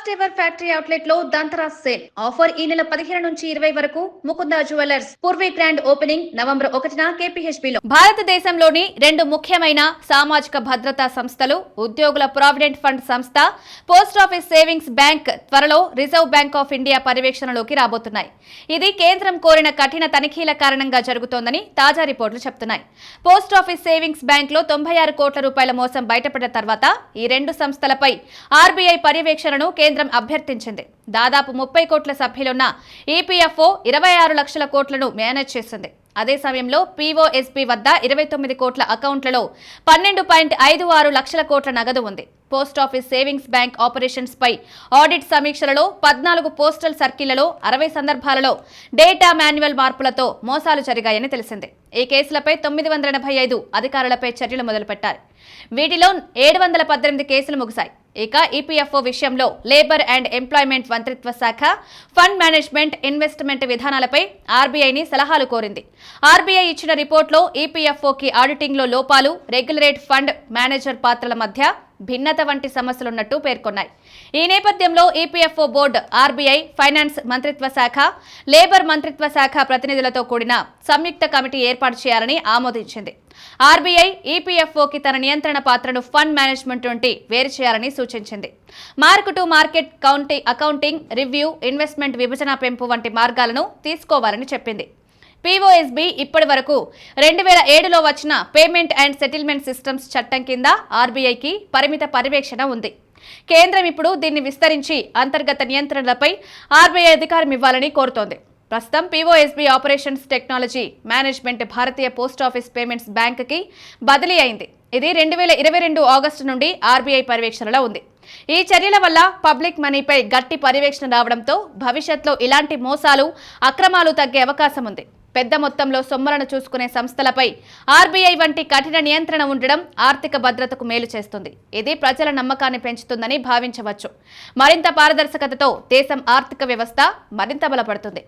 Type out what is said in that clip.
First ever factory outlet లో దంతరా sale offer ఈ నెల 15 నుంచి 20 వరకు Mukunda jewellers Purvi grand opening November 1న కేపీహెచ్బీ లో. భారతదేశంలోని రెండు ముఖ్యమైన సామాజిక భద్రతా సంస్థలు ఉద్యోగుల ప్రావిడెంట్ ఫండ్ సంస్థ పోస్ట్ ఆఫీస్ సేవింగ్స్ బ్యాంక్ త్వరలో రిజర్వ్ బ్యాంక్ ఆఫ్ ఇండియా పర్యవేక్షణలోకి రాబోతున్నాయి. ఇది కేంద్రం కోరిన కఠిన తనిఖీల కారణంగా జరుగుతోందని తాజా రిపోర్టులు చెబుతున్నాయి. పోస్ట్ ఆఫీస్ సేవింగ్స్ బ్యాంక్ లో 96 కోట్ల రూపాయల మోసం బయటపడిన తర్వాత ఈ రెండు సంస్థలపై ఆర్బీఐ పర్యవేక్షణను కేంద్రం అభ్యర్థించింది. దాదాపు 30 కోట్ల సభ్యులున్న ఈపీఎఫ్ఓ 26 లక్షల కోట్లను మేనేజ్ చేసింది. అదే సమయంలో పీఓఎస్బీ వద్ద 29 కోట్ల అకౌంట్లలో 12.56 లక్షల కోట్ల నగదు ఉంది. Post office savings bank operations పై ఆడిట్ సమీక్షలలో 14 పోస్టల్ సర్కిళ్లలో 60 సందర్భాలలో డేటా మాన్యువల్ మార్పులతో మోసాలు జరిగాయని తెలిసింది. ఈ కేసులపై 985 అధికారులపై చర్యలు మొదలుపెట్టారు. వీటిలో 718 కేసులు ముగిశాయి. ఇక ఈపీఎఫ్ఓ విషయంలో లేబర్ అండ్ ఎంప్లాయ్మెంట్ మంత్రిత్వ శాఖ ఫండ్ మేనేజ్మెంట్ ఇన్వెస్ట్మెంట్ విధానాలపై ఆర్బీఐని సలహాలు కోరింది. ఆర్బీఐ ఇచ్చిన రిపోర్టులో ఈపీఎఫ్ఓకి ఆడిటింగ్లో లోపాలు, రెగ్యులేట్ ఫండ్ మేనేజర్ పాత్రల మధ్య భిన్నత వంటి సమస్యలున్నట్టు పేర్కొన్నాయి. ఈ నేపథ్యంలో ఈపీఎఫ్ఓ బోర్డు ఆర్బీఐ, ఫైనాన్స్ మంత్రిత్వ శాఖ, లేబర్ మంత్రిత్వ శాఖ ప్రతినిధులతో కూడిన సంయుక్త కమిటీ ఏర్పాటు చేయాలని ఆమోదించింది. ఆర్బీఐ ఈపీఎఫ్ఓకి తన నియంత్రణ పాత్రను ఫండ్ మేనేజ్మెంట్ నుండి వేరు చేయాలని సూచించింది. Mark to market accounting, review, investment విభజన పెంపు వంటి మార్గాలను తీసుకోవాలని చెప్పింది. పీఓఎస్బీ ఇప్పటి వరకు 2007లో వచ్చిన పేమెంట్ అండ్ సెటిల్మెంట్ సిస్టమ్స్ చట్టం కింద ఆర్బీఐకి పరిమిత పర్యవేక్షణ ఉంది. కేంద్రం ఇప్పుడు దీన్ని విస్తరించి అంతర్గత నియంత్రణలపై ఆర్బీఐ అధికారం ఇవ్వాలని కోరుతోంది. ప్రస్తుతం పీఓఎస్బీ ఆపరేషన్స్ టెక్నాలజీ మేనేజ్మెంట్ భారతీయ పోస్ట్ ఆఫీస్ పేమెంట్స్ బ్యాంక్కి బదిలీ అయింది. ఇది 2022 ఆగస్టు నుండి ఆర్బీఐ పర్యవేక్షణలో ఉంది. ఈ చర్యల వల్ల పబ్లిక్ మనీపై గట్టి పర్యవేక్షణ రావడంతో భవిష్యత్తులో ఇలాంటి మోసాలు, అక్రమాలు తగ్గే అవకాశం ఉంది. పెద్ద మొత్తంలో సొమ్ములను చూసుకునే సంస్థలపై ఆర్బీఐ వంటి కఠిన నియంత్రణ ఉండడం ఆర్థిక భద్రతకు మేలు చేస్తుంది. ఇది ప్రజల నమ్మకాన్ని పెంచుతుందని భావించవచ్చు. మరింత పారదర్శకతతో దేశం ఆర్థిక వ్యవస్థ మరింత బలపడుతుంది.